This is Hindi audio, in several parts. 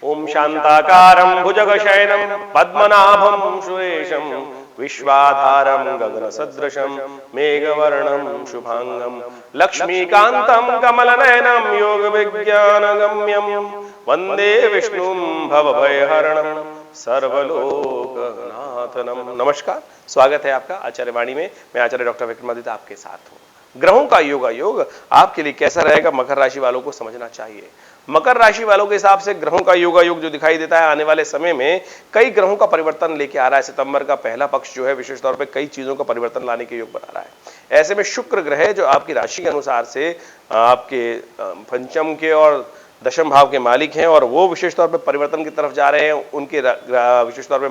ओम शांताकारं भुजगशयनं पद्मनाभं सुरेशं विश्वाधारं गगनसदृशं मेघवर्णं शुभांगं लक्ष्मीकान्तं कमलनयनं योगविज्ञानगम्यं वंदे विष्णुं भवभयहरणं सर्वलोकनाथनम। नमस्कार, स्वागत है आपका आचार्य वाणी में। मैं आचार्य डॉक्टर विक्रमादित्य आपके साथ हूँ। ग्रहों का योगायोग आपके लिए कैसा रहेगा, मकर राशि वालों को समझना चाहिए। मकर राशि वालों के हिसाब से ग्रहों का योगायोग जो दिखाई देता है आने वाले समय में कई ग्रहों का परिवर्तन लेके आ रहा है। सितंबर का पहला पक्ष जो है विशेष तौर पे कई चीजों का परिवर्तन लाने के योग बना रहा है। ऐसे में शुक्र ग्रह जो आपकी राशि के अनुसार से आपके पंचम के और दशम भाव के मालिक हैं और वो विशेष तौर पर परिवर्तन की तरफ जा रहे हैं। उनके विशेष तौर पर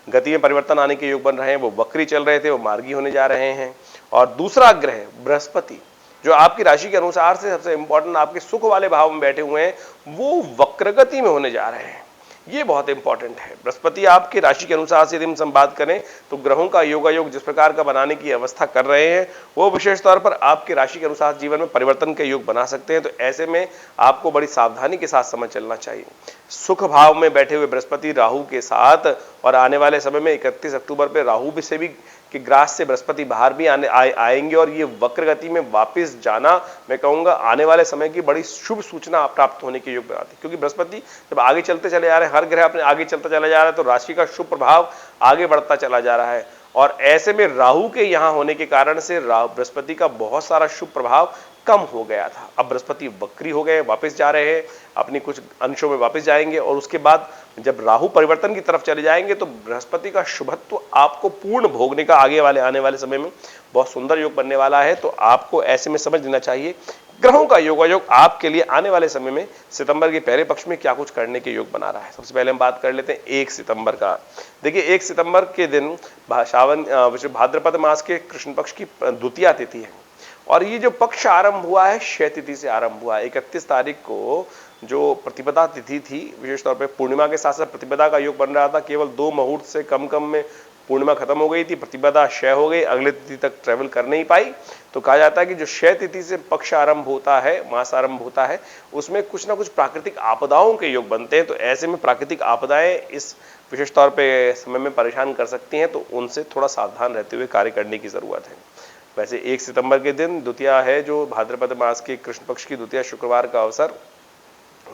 गति में परिवर्तन आने के योग बन रहे हैं। वो वक्री चल रहे थे, वो मार्गी होने जा रहे हैं। और दूसरा ग्रह बृहस्पति जो आपकी राशि के अनुसार से सबसे इंपॉर्टेंट आपके सुख वाले भाव में बैठे हुए हैं, वो वक्रगति में होने जा रहे हैं। ये बहुत इंपॉर्टेंट है। बृहस्पति आपकी राशि के अनुसार से यदि हम बात करें तो ग्रहों का योगायोग जिस प्रकार का बनाने की अवस्था कर रहे हैं वो विशेष तौर पर आपकी राशि के अनुसार जीवन में परिवर्तन के योग बना सकते हैं। तो ऐसे में आपको बड़ी सावधानी के साथ समझ चलना चाहिए। सुख भाव में बैठे हुए बृहस्पति राहु के साथ और आने वाले समय में 31 अक्टूबर पर राहु भी से भी कि ग्रास से बृहस्पति बाहर भी आएंगे और ये वक्र गति में वापस जाना, मैं कहूंगा आने वाले समय की बड़ी शुभ सूचना प्राप्त होने के योग बनाती है। क्योंकि बृहस्पति जब आगे चलते चले जा रहे हैं, हर ग्रह अपने आगे चलता चला जा रहा है, तो राशि का शुभ प्रभाव आगे बढ़ता चला जा रहा है। और ऐसे में राहु के यहां होने के कारण से बृहस्पति का बहुत सारा शुभ प्रभाव कम हो गया था। अब बृहस्पति वक्री हो गए, वापस जा रहे हैं, अपनी कुछ अंशों में वापस जाएंगे और उसके बाद जब राहु परिवर्तन की तरफ चले जाएंगे तो बृहस्पति का शुभत्व आपको पूर्ण भोगने का आने वाले समय में बहुत सुंदर योग बनने वाला है। तो आपको ऐसे में समझ लेना चाहिए ग्रहों का योगायोग आपके लिए आने वाले समय में सितंबर के पहले पक्ष में क्या कुछ करने के योग बना रहा है। सबसे पहले हम बात कर लेते हैं 1 सितंबर का। देखिए 1 सितंबर के दिन भाद्रपद मास के कृष्ण पक्ष की द्वितीया तिथि है और ये जो पक्ष आरंभ हुआ है क्षय तिथि से आरंभ हुआ है। 31 तारीख को जो प्रतिपदा तिथि थी, विशेष तौर पे पूर्णिमा के साथ साथ प्रतिपदा का योग बन रहा था। केवल 2 मुहूर्त से कम में पूर्णिमा खत्म हो गई थी, प्रतिपदा क्षय हो गई, अगले तिथि तक ट्रेवल कर नहीं पाई। तो कहा जाता है कि जो क्षय तिथि से पक्ष आरंभ होता है, मास आरंभ होता है, उसमें कुछ ना कुछ प्राकृतिक आपदाओं के योग बनते हैं। तो ऐसे में प्राकृतिक आपदाएं इस विशेष तौर पर समय में परेशान कर सकती हैं, तो उनसे थोड़ा सावधान रहते हुए कार्य करने की जरूरत है। वैसे 1 सितंबर के दिन द्वितीया है, जो भाद्रपद मास के कृष्ण पक्ष की द्वितीया शुक्रवार का अवसर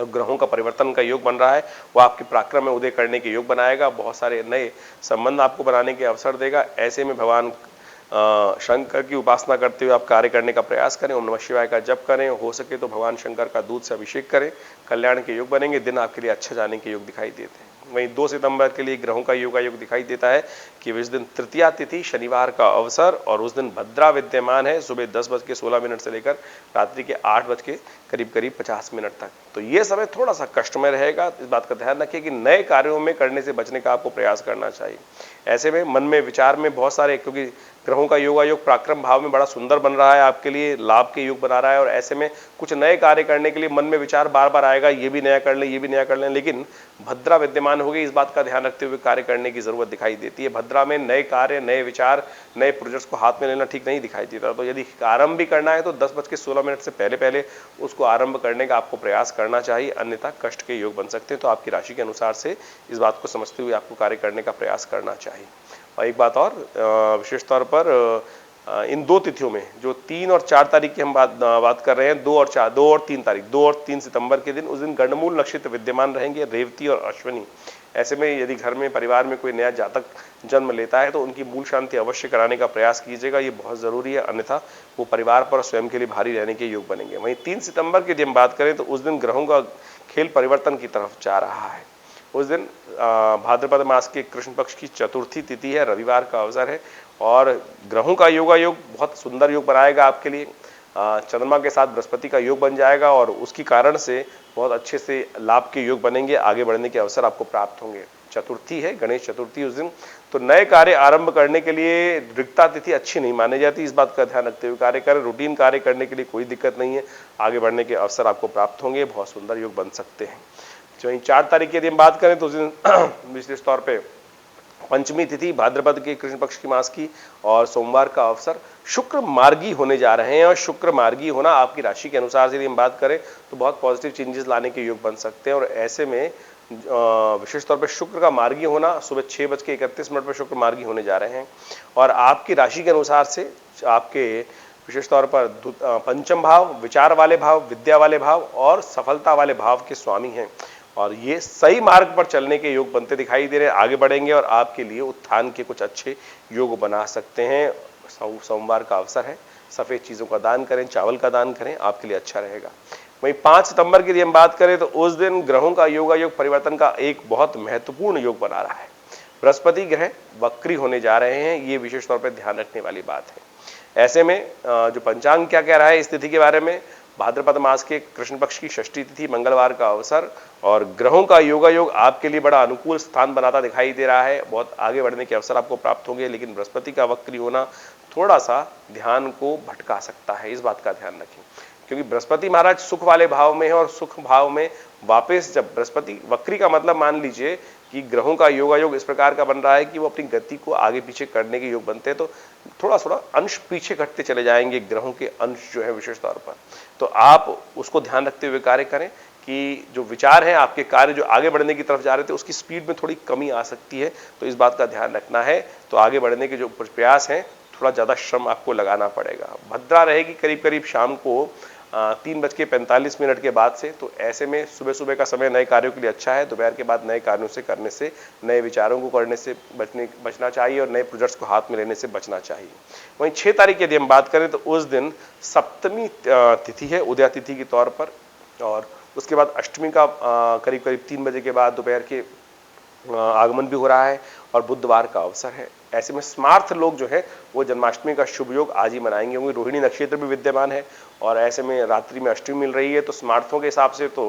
ग्रहों का परिवर्तन का योग बन रहा है, वो आपके पराक्रम में उदय करने के योग बनाएगा। बहुत सारे नए संबंध आपको बनाने के अवसर देगा। ऐसे में भगवान शंकर की उपासना करते हुए आप कार्य करने का प्रयास करें। ओम नमः शिवाय का जप करें, हो सके तो भगवान शंकर का दूध से अभिषेक करें, कल्याण के योग बनेंगे। दिन आपके लिए अच्छा जाने के योग दिखाई देते हैं। वहीं 2 सितंबर के लिए ग्रहों का योग दिखाई देता है कि इस दिन तृतीया तिथि शनिवार का अवसर और उस दिन भद्रा विद्यमान है सुबह 10:16 से लेकर रात्रि के 8 करीब 50 मिनट तक। तो ये समय थोड़ा सा कष्टमय रहेगा। इस बात का ध्यान रखिए कि नए कार्यों में करने से बचने का आपको प्रयास करना चाहिए। ऐसे में मन में विचार में बहुत सारे, क्योंकि ग्रहों का योगायोग पराक्रम भाव में बड़ा सुंदर बन रहा है, आपके लिए लाभ के योग बना रहा है और ऐसे में कुछ नए कार्य करने के लिए मन में विचार बार बार आएगा, ये भी नया कर लें, ये भी नया कर लें, लेकिन भद्रा विद्यमान होगी, इस बात का ध्यान रखते हुए कार्य करने की जरूरत दिखाई देती है। भद्रा में नए कार्य, नए विचार, नए प्रोजेक्ट्स को हाथ में लेना ठीक नहीं दिखाई देता। तो यदि आरंभ भी करना है तो 10:16 से पहले उसको आरंभ करने का आपको प्रयास करना चाहिए, अन्यथा कष्ट के योग बन सकते हैं। तो आपकी राशि के अनुसार से इस बात को समझते हुए आपको कार्य करने का प्रयास करना चाहिए। और एक बात और, विशेष तौर पर इन 2 तिथियों में जो 3 और 4 तारीख की हम बात कर रहे हैं, 2 और 3 सितंबर के दिन, उस दिन गंडमूल नक्षत्र विद्यमान रहेंगे, रेवती और अश्विनी। ऐसे में यदि घर में परिवार में कोई नया जातक जन्म लेता है तो उनकी मूल शांति अवश्य कराने का प्रयास कीजिएगा, ये बहुत जरूरी है, अन्यथा वो परिवार पर स्वयं के लिए भारी रहने के योग बनेंगे। वहीं 3 सितंबर के दिन बात करें तो उस दिन ग्रहों का खेल परिवर्तन की तरफ जा रहा है। उस दिन भाद्रपद मास के कृष्ण पक्ष की चतुर्थी तिथि है, रविवार का अवसर है और ग्रहों का योगायोग बहुत सुंदर योग बनाएगा आपके लिए। चंद्रमा के साथ बृहस्पति का योग बन जाएगा और उसके कारण से बहुत अच्छे से लाभ के योग बनेंगे, आगे बढ़ने के अवसर आपको प्राप्त होंगे। चतुर्थी है, गणेश चतुर्थी उस दिन, तो नए कार्य आरंभ करने के लिए रिक्ता तिथि अच्छी नहीं मानी जाती। इस बात का ध्यान रखते हुए कार्य करें। रूटीन कार्य करने के लिए कोई दिक्कत नहीं है, आगे बढ़ने के अवसर आपको प्राप्त होंगे, बहुत सुंदर योग बन सकते हैं। जो 4 तारीख की यदि हम बात करें तो उस दिन विशेष तौर पे पंचमी तिथि भाद्रपद के कृष्ण पक्ष की मास की और सोमवार का अवसर। शुक्र मार्गी होने जा रहे हैं और शुक्र मार्गी होना आपकी राशि के अनुसार से यदि हम बात करें तो बहुत पॉजिटिव चेंजेस लाने के योग बन सकते हैं और ऐसे में विशेष तौर पर शुक्र का मार्गी होना, सुबह 6:31 पर शुक्र मार्गी होने जा रहे हैं और आपकी राशि के अनुसार से आपके विशेष तौर पर पंचम भाव, विचार वाले भाव, विद्या वाले भाव और सफलता वाले भाव के स्वामी हैं और ये सही मार्ग पर चलने के योग बनते दिखाई दे रहे हैं। आगे बढ़ेंगे और आपके लिए उत्थान के कुछ अच्छे योग बना सकते हैं। सोमवार का अवसर है, सफेद चीजों का दान करें, चावल का दान करें, आपके लिए अच्छा रहेगा। वहीं 5 सितंबर की यदि हम बात करें तो उस दिन ग्रहों का योगायोग परिवर्तन का एक बहुत महत्वपूर्ण योग बना रहा है। बृहस्पति ग्रह वक्री होने जा रहे हैं, ये विशेष तौर पर ध्यान रखने वाली बात है। ऐसे में जो पंचांग क्या कह रहा है इस तिथि के बारे में, भाद्रपद मास के कृष्ण पक्ष की षष्ठी तिथि, मंगलवार का अवसर और ग्रहों का योगायोग आपके लिए बड़ा अनुकूल स्थान बनाता दिखाई दे रहा है। बहुत आगे बढ़ने के अवसर आपको प्राप्त होंगे, लेकिन बृहस्पति का वक्री होना थोड़ा सा ध्यान को भटका सकता है, इस बात का ध्यान रखें क्योंकि बृहस्पति महाराज सुख वाले भाव में है और सुख भाव में वापस जब बृहस्पति वक्री का मतलब मान लीजिए कि ग्रहों का योगायोग इस प्रकार का बन रहा है कि वो अपनी गति को आगे पीछे करने के योग बनते हैं, तो थोड़ा थोड़ा अंश पीछे घटते चले जाएंगे ग्रहों के अंश जो है विशेष तौर पर। तो आप उसको ध्यान रखते हुए कार्य करें कि जो विचार है आपके कार्य जो आगे बढ़ने की तरफ जा रहे थे उसकी स्पीड में थोड़ी कमी आ सकती है, तो इस बात का ध्यान रखना है। तो आगे बढ़ने के जो प्रयास हैं थोड़ा ज्यादा श्रम आपको लगाना पड़ेगा। भद्रा रहेगी करीब करीब शाम को 3:45 के बाद से, तो ऐसे में सुबह सुबह का समय नए कार्यों के लिए अच्छा है। दोपहर के बाद नए कार्यों से करने से, नए विचारों को करने से बचना चाहिए और नए प्रोजेक्ट्स को हाथ में लेने से बचना चाहिए। वहीं 6 तारीख यदि हम बात करें तो उस दिन सप्तमी तिथि है उदया तिथि के तौर पर और उसके बाद अष्टमी का करीब करीब 3 बजे के बाद दोपहर के आगमन भी हो रहा है और बुधवार का अवसर है। ऐसे में स्मार्थ लोग जो है वो जन्माष्टमी का शुभ योग आज ही मनाएंगे होंगे। रोहिणी नक्षत्र भी विद्यमान है और ऐसे में रात्रि में अष्टमी मिल रही है, तो स्मार्थों के हिसाब से तो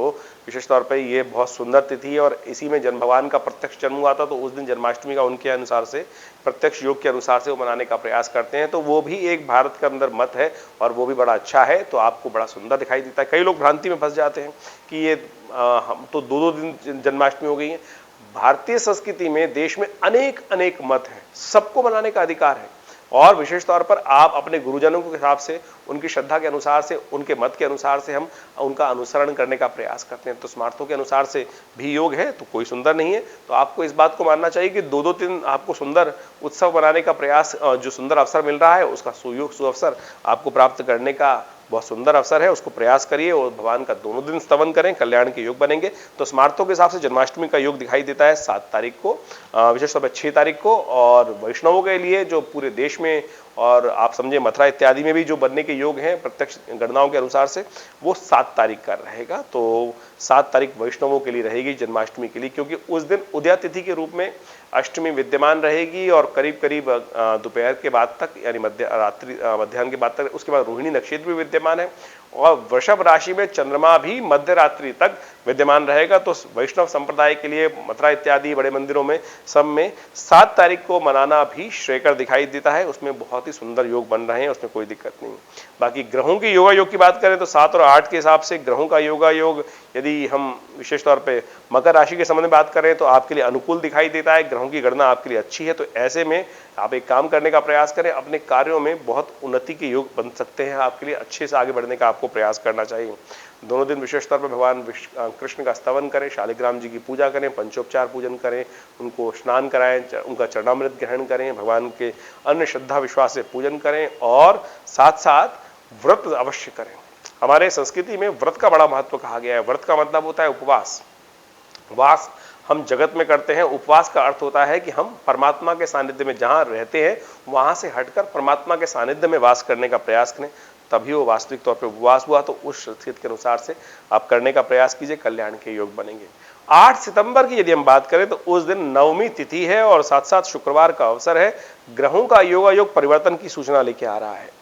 विशेष तौर पर ये बहुत सुंदर तिथि है और इसी में जन्म भगवान का प्रत्यक्ष जन्म हुआ था, तो उस दिन जन्माष्टमी का उनके अनुसार से प्रत्यक्ष योग के अनुसार से वो मनाने का प्रयास करते हैं। तो वो भी एक भारत के अंदर मत है और वो भी बड़ा अच्छा है, तो आपको बड़ा सुंदर दिखाई देता है। कई लोग भ्रांति में फंस जाते हैं कि ये हम तो 2-2 दिन जन्माष्टमी हो गई है। भारतीय संस्कृति में देश में अनेक अनेक मत हैं, सबको मनाने का अधिकार है और विशेष तौर पर आप अपने गुरुजनों के हिसाब से, उनकी श्रद्धा के अनुसार से, उनके मत के अनुसार से हम उनका अनुसरण करने का प्रयास करते हैं। तो स्मार्थों के अनुसार से भी योग है तो कोई सुंदर नहीं है, तो आपको इस बात को मानना चाहिए कि 2-2 दिन आपको सुंदर उत्सव मनाने का प्रयास, जो सुंदर अवसर मिल रहा है उसका सुयोग सुअवसर आपको प्राप्त करने का बहुत सुंदर अवसर है, उसको प्रयास करिए और भगवान का दोनों दिन स्तवन करें, कल्याण के योग बनेंगे। तो स्मार्थों के हिसाब से जन्माष्टमी का योग दिखाई देता है 7 तारीख को, विशेष तौर पर 6 तारीख को, और वैष्णवों के लिए जो पूरे देश में और आप समझे मथुरा इत्यादि में भी जो बनने के योग हैं प्रत्यक्ष गणनाओं के अनुसार से, वो 7 तारीख का रहेगा। तो 7 तारीख वैष्णवों के लिए रहेगी जन्माष्टमी के लिए, क्योंकि उस दिन उदया तिथि के रूप में अष्टमी विद्यमान रहेगी और करीब करीब दोपहर के बाद तक यानी मध्याह्न के बाद तक, उसके बाद रोहिणी नक्षत्र भी विद्यमान है और वृषभ राशि में चंद्रमा भी मध्य रात्रि तक विद्यमान रहेगा। तो वैष्णव संप्रदाय के लिए मथुरा इत्यादि बड़े मंदिरों में सब में 7 तारीख को मनाना भी श्रेयकर दिखाई देता है, उसमें बहुत ही सुंदर योग बन रहे हैं, उसमें कोई दिक्कत नहीं। बाकी ग्रहों की योगा योग की बात करें तो 7 और 8 के हिसाब से ग्रहों का योगा योग यदि हम विशेष तौर पे मकर राशि के संबंध में बात करें तो आपके लिए अनुकूल दिखाई देता है, ग्रहों की गणना आपके लिए अच्छी है। तो ऐसे में आप एक काम करने का प्रयास करें, अपने कार्यों में बहुत उन्नति के योग बन सकते हैं, आपके लिए अच्छे से आगे बढ़ने का आपको प्रयास करना चाहिए। दोनों दिन विशेष तौर पर भगवान कृष्ण का स्तवन करें, शालिग्राम जी की पूजा करें, पंचोपचार पूजन करें, उनको स्नान कराएं, उनका चरणामृत ग्रहण करें, भगवान के अन्य श्रद्धा विश्वास से पूजन करें और साथ साथ व्रत अवश्य करें। हमारे संस्कृति में व्रत का बड़ा महत्व कहा गया है। व्रत का मतलब होता है उपवास। उपवास हम जगत में करते हैं, उपवास का अर्थ होता है कि हम परमात्मा के सानिध्य में जहां रहते हैं वहां से हटकर परमात्मा के सानिध्य में वास करने का प्रयास करें, तभी वो वास्तविक तौर पे उपवास हुआ। तो उस स्थिति के अनुसार से आप करने का प्रयास कीजिए, कल्याण के योग बनेंगे। 8 सितंबर की यदि हम बात करें तो उस दिन नवमी तिथि है और साथ साथ शुक्रवार का अवसर है। ग्रहों का योगायोग परिवर्तन की सूचना लेके आ रहा है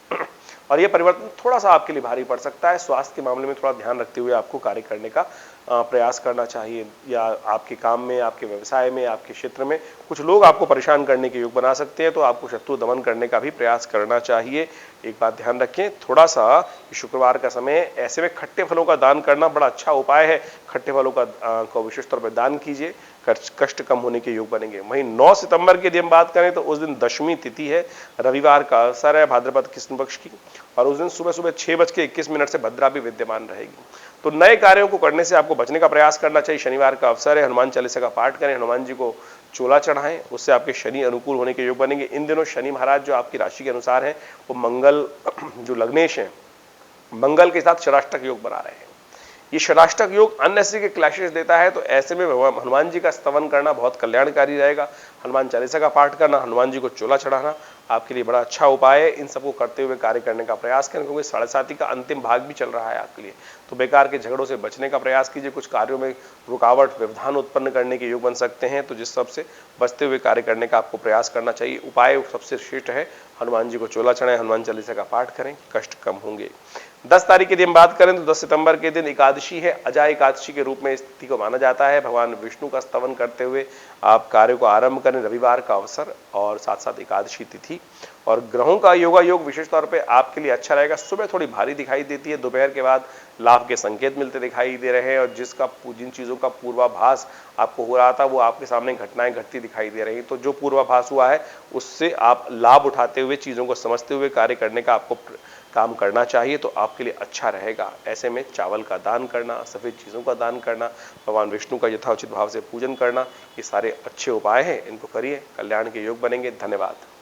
और यह परिवर्तन थोड़ा सा आपके लिए भारी पड़ सकता है। स्वास्थ्य के मामले में थोड़ा ध्यान रखते हुए आपको कार्य करने का प्रयास करना चाहिए, या आपके काम में, आपके व्यवसाय में, आपके क्षेत्र में कुछ लोग आपको परेशान करने के योग बना सकते हैं, तो आपको शत्रु दमन करने का भी प्रयास करना चाहिए। एक बात ध्यान रखें, थोड़ा सा शुक्रवार का समय, ऐसे में खट्टे फलों का दान करना बड़ा अच्छा उपाय है। खट्टे फलों का विशेष तौर पर दान कीजिए, कष्ट कम होने के योग बनेंगे। वहीं 9 सितंबर की यदि हम बात करें तो उस दिन दशमी तिथि है, रविवार का अवसर है भाद्रपद कृष्ण पक्ष की, और उस दिन सुबह सुबह 6:21 से भद्रा भी विद्यमान रहेगी। तो नए कार्यों को करने से आपको बचने का प्रयास करना चाहिए। शनिवार का अवसर है, हनुमान चालीसा का पाठ करें, हनुमान जी को चोला चढ़ाएं, उससे आपके शनि अनुकूल होने के योग बनेंगे। इन दिनों शनि महाराज जो आपकी राशि के अनुसार है वो मंगल जो लग्नेश है, मंगल के साथ षडाष्टक योग बना रहे हैं। ये षडाष्टक योग अननेसेसरी के क्लैशेस देता है, तो ऐसे में हनुमान जी का स्तवन करना बहुत कल्याणकारी रहेगा। हनुमान चालीसा का पाठ करना, हनुमान जी को चोला चढ़ाना आपके लिए बड़ा अच्छा उपाय है। इन सबको करते हुए कार्य करने का प्रयास करें, क्योंकि 7.5 का अंतिम भाग भी चल रहा है आपके लिए। तो बेकार के झगड़ों से बचने का प्रयास कीजिए। कुछ कार्यों में रुकावट, व्यवधान उत्पन्न करने के योग बन सकते हैं, तो जिस सबसे बचते हुए कार्य करने का आपको प्रयास करना चाहिए। उपाय सबसे श्रेष्ठ है, हनुमान जी को चोला चढ़ाएं, हनुमान चालीसा का पाठ करें, कष्ट कम होंगे। 10 तारीख के दिन बात करें तो 10 सितंबर के दिन एकादशी है। अजय एकादशी के रूप में इस तिथि को माना जाता है। भगवान विष्णु का स्तवन करते हुए आप कार्य को आरंभ करें। रविवार का अवसर और साथ साथ एकादशी तिथि। और ग्रहों का योगा योग विशेष तौर पे आपके लिए अच्छा रहेगा। सुबह थोड़ी भारी दिखाई देती है, दोपहर के बाद लाभ के संकेत मिलते दिखाई दे रहे हैं, और जिन चीजों का पूर्वाभास आपको हो रहा था वो आपके सामने घटनाएं घटती दिखाई दे रही। तो जो पूर्वाभास हुआ है उससे आप लाभ उठाते हुए, चीजों को समझते हुए कार्य करने का आपको काम करना चाहिए, तो आपके लिए अच्छा रहेगा। ऐसे में चावल का दान करना, सफेद चीजों का दान करना, भगवान विष्णु का यथाउचित भाव से पूजन करना, ये सारे अच्छे उपाय हैं। इनको करिए, कल्याण के योग बनेंगे। धन्यवाद।